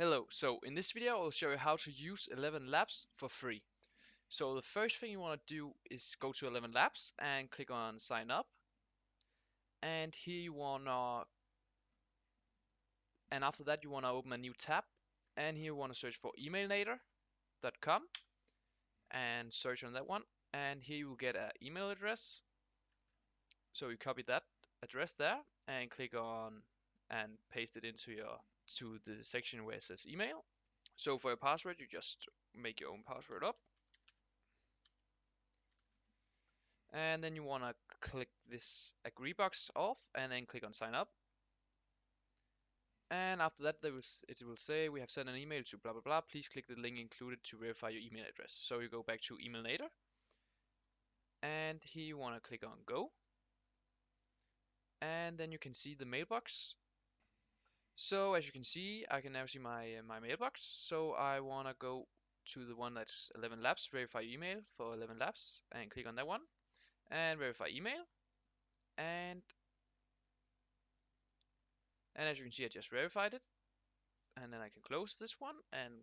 Hello, so in this video I'll show you how to use Elevenlabs for free. So the first thing you want to do is go to Elevenlabs and click on sign up. And here you wanna, and after that you wanna open a new tab. And here you wanna search for emailnator.com and search on that one. And here you will get an email address. So you copy that address there and click on and paste it into to the section where it says email. So for your password, you just make your own password up. And then you want to click this agree box off and then click on sign up. And after that, it will say we have sent an email to blah blah blah. Please click the link included to verify your email address. So you go back to Emailnator, and here you want to click on go, and then you can see the mailbox. So as you can see, I can now see my mailbox. So I want to go to the one that's Elevenlabs, verify email for Elevenlabs, and click on that one and verify email. And as you can see, I just verified it. And then I can close this one and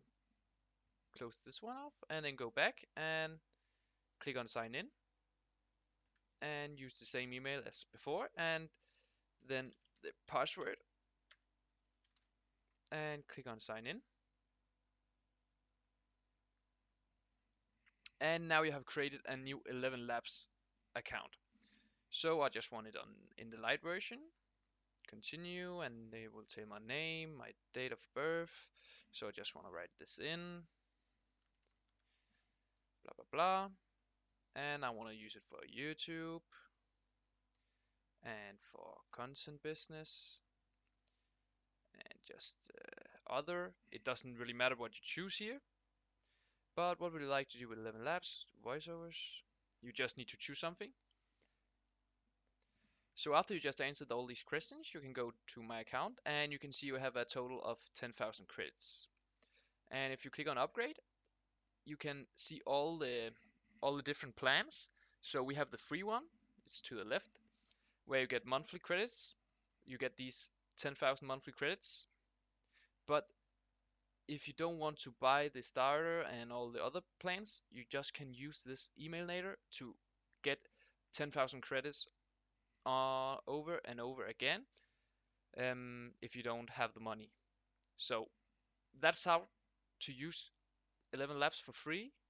close this one off and then go back and click on sign in and use the same email as before and then the password and click on sign in. And now you have created a new Elevenlabs account. So I just want it on in the light version. Continue, and they will say my name, my date of birth. So I just want to write this in, blah blah blah. And I want to use it for YouTube and for content business and just other. It doesn't really matter what you choose here. But what would you like to do with Elevenlabs voiceovers? You just need to choose something. So after you just answered all these questions, you can go to my account and you can see you have a total of 10,000 credits. And if you click on upgrade, you can see all the different plans. So we have the free one, it's to the left, where you get monthly credits. You get these 10,000 monthly credits. But if you don't want to buy the starter and all the other plans, you just can use this Emailnator to get 10,000 credits over and over again if you don't have the money. So that's how to use Elevenlabs for free.